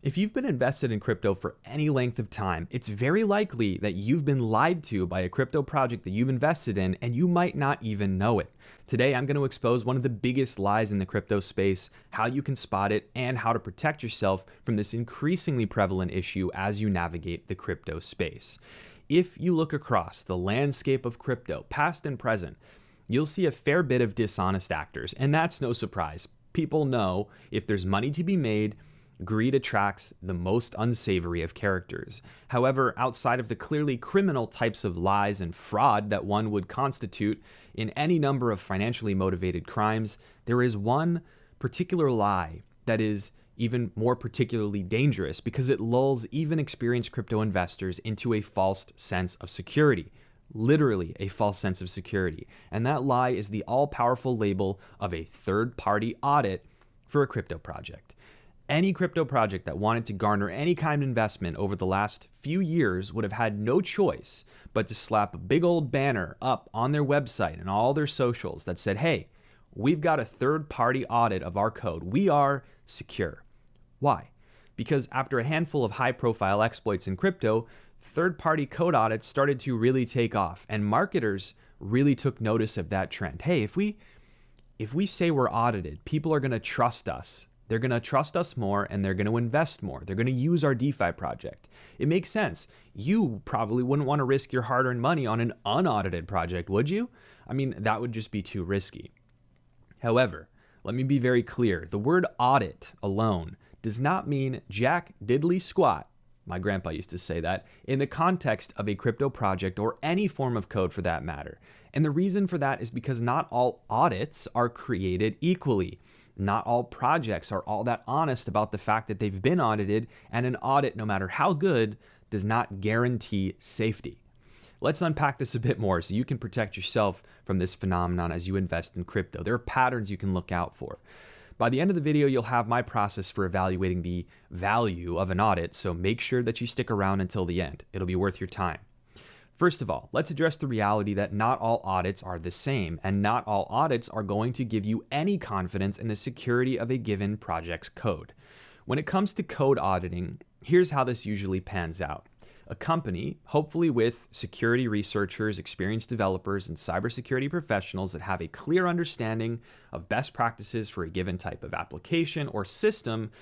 If you've been invested in crypto for any length of time, it's very likely that you've been lied to by a crypto project that you've invested in, and you might not even know it. Today, I'm going to expose one of the biggest lies in the crypto space, how you can spot it, and how to protect yourself from this increasingly prevalent issue as you navigate the crypto space. If you look across the landscape of crypto, past and present, you'll see a fair bit of dishonest actors, and that's no surprise. People know if there's money to be made, greed attracts the most unsavory of characters. However, outside of the clearly criminal types of lies and fraud that one would constitute in any number of financially motivated crimes, there is one particular lie that is even more particularly dangerous because it lulls even experienced crypto investors into a false sense of security. Literally a false sense of security. And that lie is the all-powerful label of a third-party audit for a crypto project. Any crypto project that wanted to garner any kind of investment over the last few years would have had no choice but to slap a big old banner up on their website and all their socials that said, hey, we've got a third-party audit of our code. We are secure. Why? Because after a handful of high-profile exploits in crypto, third-party code audits started to really take off, and marketers really took notice of that trend. Hey, if we say we're audited, people are going to trust us. They're going to trust us more, and they're going to invest more. They're going to use our DeFi project. It makes sense. You probably wouldn't want to risk your hard-earned money on an unaudited project, would you? I mean, that would just be too risky. However, let me be very clear. The word audit alone does not mean jack diddly squat. My grandpa used to say that in the context of a crypto project or any form of code for that matter. And the reason for that is because not all audits are created equally. Not all projects are all that honest about the fact that they've been audited, and an audit, no matter how good, does not guarantee safety. Let's unpack this a bit more so you can protect yourself from this phenomenon as you invest in crypto. There are patterns you can look out for. By the end of the video, you'll have my process for evaluating the value of an audit, so make sure that you stick around until the end. It'll be worth your time. First of all, let's address the reality that not all audits are the same, and not all audits are going to give you any confidence in the security of a given project's code. When it comes to code auditing, here's how this usually pans out. A company, hopefully with security researchers, experienced developers, and cybersecurity professionals that have a clear understanding of best practices for a given type of application or system,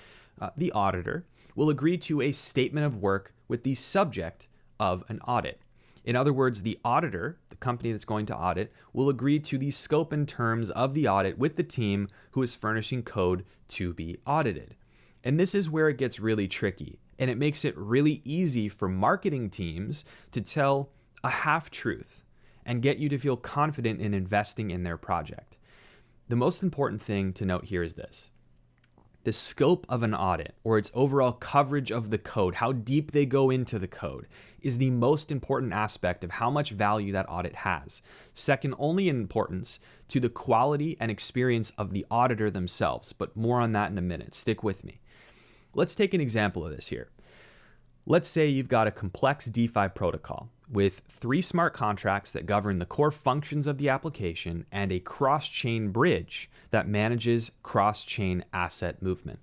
the auditor will agree to a statement of work with the subject of an audit. In other words, the auditor, the company that's going to audit, will agree to the scope and terms of the audit with the team who is furnishing code to be audited. And this is where it gets really tricky. And it makes it really easy for marketing teams to tell a half-truth and get you to feel confident in investing in their project. The most important thing to note here is this. The scope of an audit, or its overall coverage of the code, how deep they go into the code, is the most important aspect of how much value that audit has. Second only in importance to the quality and experience of the auditor themselves, but more on that in a minute. Stick with me. Let's take an example of this here. Let's say you've got a complex DeFi protocol with 3 smart contracts that govern the core functions of the application and a cross-chain bridge that manages cross-chain asset movement.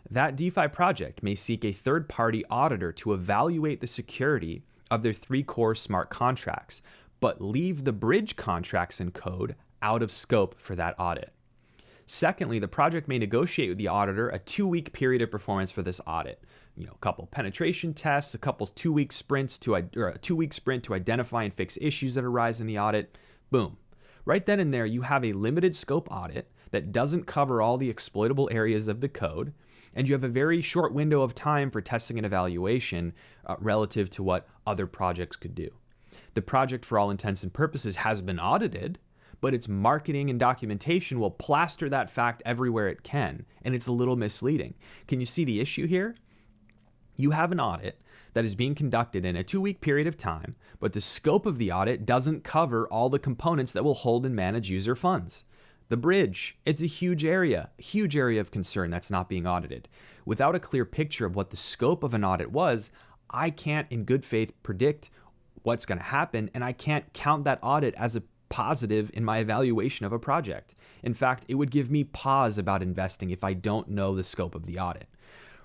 That DeFi project may seek a third-party auditor to evaluate the security of their 3 core smart contracts, but leave the bridge contracts and code out of scope for that audit. Secondly, the project may negotiate with the auditor a 2-week period of performance for this audit. A couple penetration tests, a couple 2-week sprints or a 2-week sprint to identify and fix issues that arise in the audit. Boom. Right then and there, you have a limited scope audit that doesn't cover all the exploitable areas of the code, and you have a very short window of time for testing and evaluation relative to what other projects could do. The project, for all intents and purposes, has been audited, but its marketing and documentation will plaster that fact everywhere it can, and it's a little misleading. Can you see the issue here? You have an audit that is being conducted in a 2-week period of time, but the scope of the audit doesn't cover all the components that will hold and manage user funds. The bridge, it's a huge area of concern that's not being audited. Without a clear picture of what the scope of an audit was, I can't in good faith predict what's going to happen, and I can't count that audit as a positive in my evaluation of a project. In fact, it would give me pause about investing if I don't know the scope of the audit.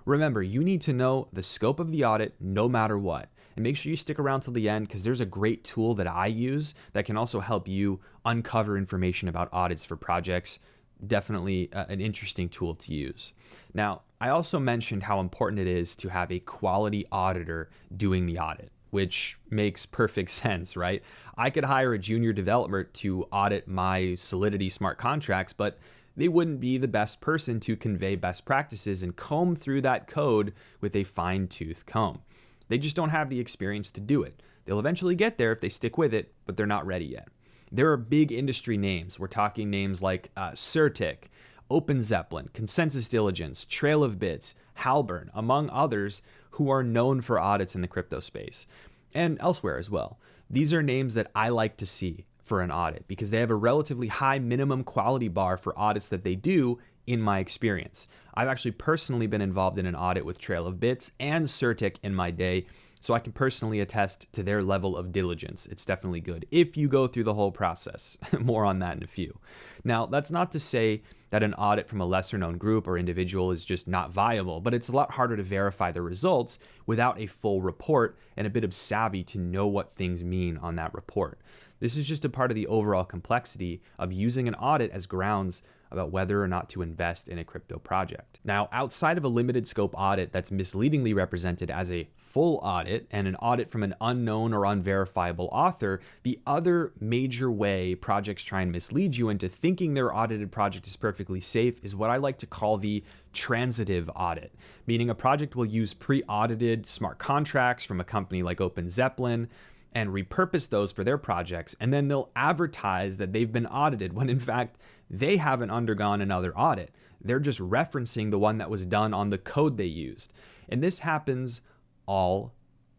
Remember, you need to know the scope of the audit no matter what. And make sure you stick around till the end because there's a great tool that I use that can also help you uncover information about audits for projects. Definitely an interesting tool to use. Now, I also mentioned how important it is to have a quality auditor doing the audit, which makes perfect sense, right? I could hire a junior developer to audit my Solidity smart contracts, but they wouldn't be the best person to convey best practices and comb through that code with a fine-tooth comb. They just don't have the experience to do it. They'll eventually get there if they stick with it, but they're not ready yet. There are big industry names. We're talking names like Certik, Open Zeppelin, Consensus Diligence, Trail of Bits, Halburn, among others who are known for audits in the crypto space and elsewhere as well. These are names that I like to see for an audit because they have a relatively high minimum quality bar for audits that they do in my experience. I've actually personally been involved in an audit with Trail of Bits and Certik in my day, so I can personally attest to their level of diligence. It's definitely good if you go through the whole process. More on that in a few. Now, that's not to say that an audit from a lesser known group or individual is just not viable, but it's a lot harder to verify the results without a full report and a bit of savvy to know what things mean on that report. This is just a part of the overall complexity of using an audit as grounds about whether or not to invest in a crypto project. Now, outside of a limited scope audit that's misleadingly represented as a full audit and an audit from an unknown or unverifiable author, the other major way projects try and mislead you into thinking their audited project is perfectly safe is what I like to call the transitive audit, meaning a project will use pre-audited smart contracts from a company like Open Zeppelin and repurpose those for their projects, and then they'll advertise that they've been audited when in fact they haven't undergone another audit. They're just referencing the one that was done on the code they used. And this happens all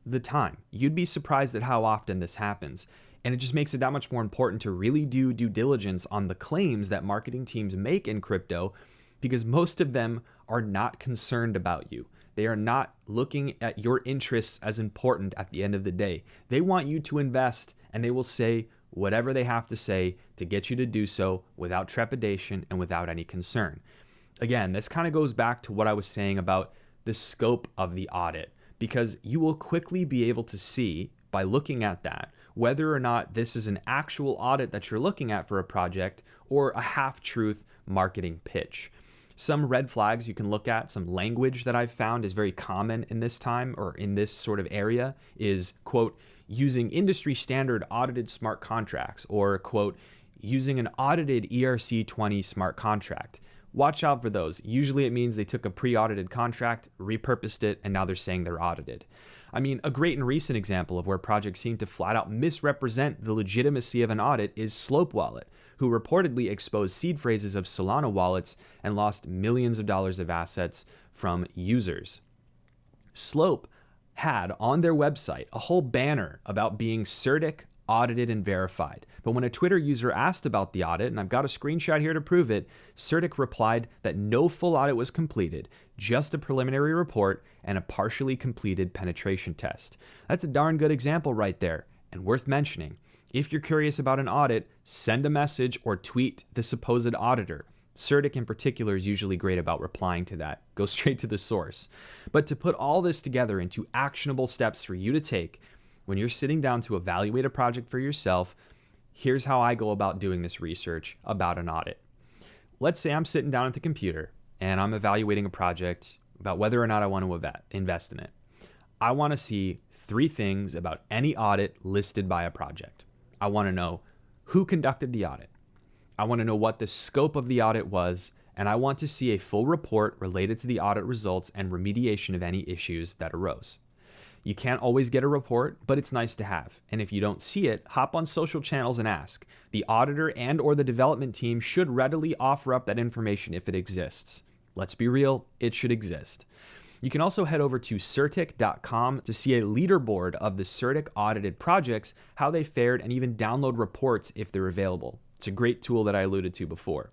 the time. You'd be surprised at how often this happens. And it just makes it that much more important to really do due diligence on the claims that marketing teams make in crypto, because most of them are not concerned about you. They are not looking at your interests as important at the end of the day. They want you to invest, and they will say whatever they have to say to get you to do so without trepidation and without any concern. Again, this kind of goes back to what I was saying about the scope of the audit, because you will quickly be able to see by looking at that whether or not this is an actual audit that you're looking at for a project or a half-truth marketing pitch. Some red flags you can look at, some language that I've found is very common in this time or in this sort of area is, quote, using industry standard audited smart contracts, or, quote, using an audited ERC-20 smart contract. Watch out for those. Usually it means they took a pre-audited contract, repurposed it, and now they're saying they're audited. I mean, a great and recent example of where projects seem to flat out misrepresent the legitimacy of an audit is Slope Wallet, who reportedly exposed seed phrases of Solana wallets and lost millions of dollars of assets from users. Slope had on their website a whole banner about being Certik, audited, and verified. But when a Twitter user asked about the audit, and I've got a screenshot here to prove it, Certik replied that no full audit was completed, just a preliminary report and a partially completed penetration test. That's a darn good example right there, and worth mentioning. If you're curious about an audit, send a message or tweet the supposed auditor. Certik in particular is usually great about replying to that. Go straight to the source. But to put all this together into actionable steps for you to take when you're sitting down to evaluate a project for yourself, here's how I go about doing this research about an audit. Let's say I'm sitting down at the computer and I'm evaluating a project about whether or not I want to invest in it. I want to see 3 things about any audit listed by a project. I want to know who conducted the audit. I want to know what the scope of the audit was, and I want to see a full report related to the audit results and remediation of any issues that arose. You can't always get a report, but it's nice to have. And if you don't see it, hop on social channels and ask. The auditor and or the development team should readily offer up that information if it exists. Let's be real, it should exist. You can also head over to Certik.com to see a leaderboard of the Certik audited projects, how they fared, and even download reports if they're available. It's a great tool that I alluded to before.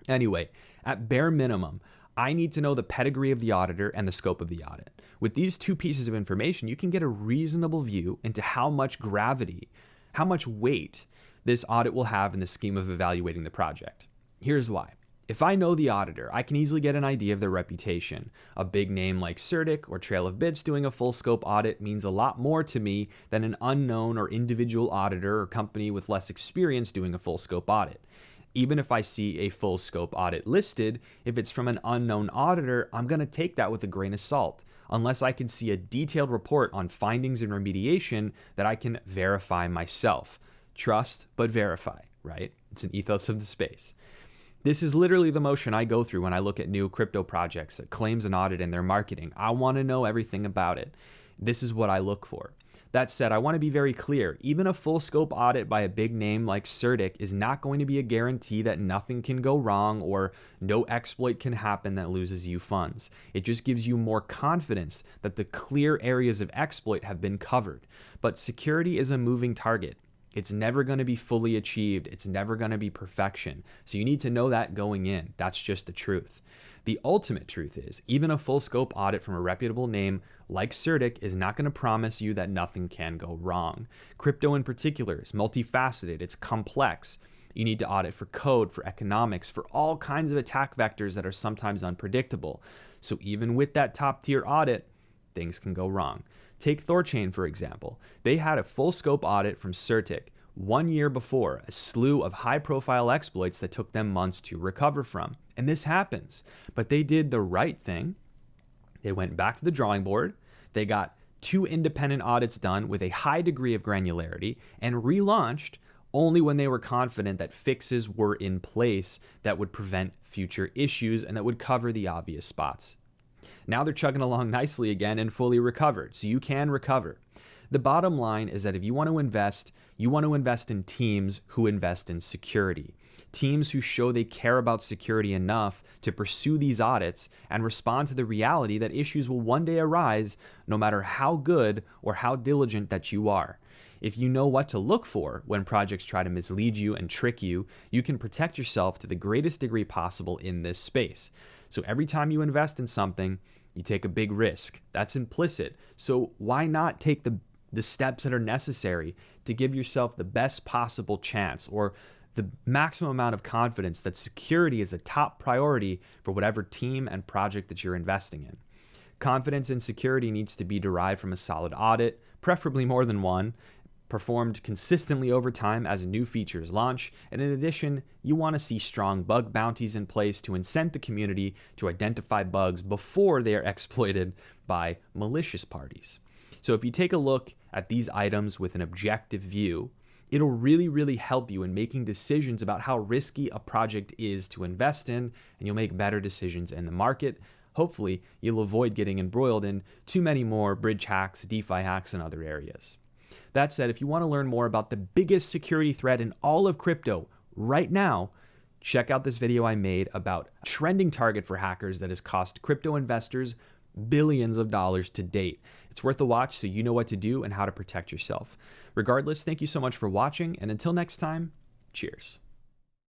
Anyway, at bare minimum, I need to know the pedigree of the auditor and the scope of the audit. With these 2 pieces of information, you can get a reasonable view into how much gravity, how much weight this audit will have in the scheme of evaluating the project. Here's why. If I know the auditor, I can easily get an idea of their reputation. A big name like Certik or Trail of Bits doing a full scope audit means a lot more to me than an unknown or individual auditor or company with less experience doing a full scope audit. Even if I see a full scope audit listed, if it's from an unknown auditor, I'm going to take that with a grain of salt, unless I can see a detailed report on findings and remediation that I can verify myself. Trust, but verify, right? It's an ethos of the space. This is literally the motion I go through when I look at new crypto projects that claims an audit in their marketing. I want to know everything about it. This is what I look for. That said, I want to be very clear. Even a full scope audit by a big name like Certik is not going to be a guarantee that nothing can go wrong or no exploit can happen that loses you funds. It just gives you more confidence that the clear areas of exploit have been covered. But security is a moving target. It's never going to be fully achieved. It's never going to be perfection. So you need to know that going in. That's just the truth. The ultimate truth is, even a full scope audit from a reputable name like Certik is not going to promise you that nothing can go wrong. Crypto in particular is multifaceted, it's complex. You need to audit for code, for economics, for all kinds of attack vectors that are sometimes unpredictable. So even with that top tier audit, things can go wrong. Take Thorchain, for example. They had a full scope audit from Certik 1 year before, a slew of high profile exploits that took them months to recover from. And this happens, but they did the right thing. They went back to the drawing board. They got 2 independent audits done with a high degree of granularity and relaunched only when they were confident that fixes were in place that would prevent future issues and that would cover the obvious spots. Now they're chugging along nicely again and fully recovered, so you can recover. The bottom line is that if you want to invest in teams who invest in security. Teams who show they care about security enough to pursue these audits and respond to the reality that issues will one day arise no matter how good or how diligent that you are. If you know what to look for when projects try to mislead you and trick you, you can protect yourself to the greatest degree possible in this space. So every time you invest in something, you take a big risk. That's implicit. So why not take the steps that are necessary to give yourself the best possible chance or the maximum amount of confidence that security is a top priority for whatever team and project that you're investing in. Confidence in security needs to be derived from a solid audit, preferably more than one, performed consistently over time as new features launch, and in addition, you want to see strong bug bounties in place to incent the community to identify bugs before they are exploited by malicious parties. So if you take a look at these items with an objective view, it'll really help you in making decisions about how risky a project is to invest in, and you'll make better decisions in the market. Hopefully, you'll avoid getting embroiled in too many more bridge hacks, DeFi hacks, and other areas. That said, if you want to learn more about the biggest security threat in all of crypto right now, check out this video I made about a trending target for hackers that has cost crypto investors billions of dollars to date. It's worth a watch so you know what to do and how to protect yourself. Regardless, thank you so much for watching, and until next time, cheers.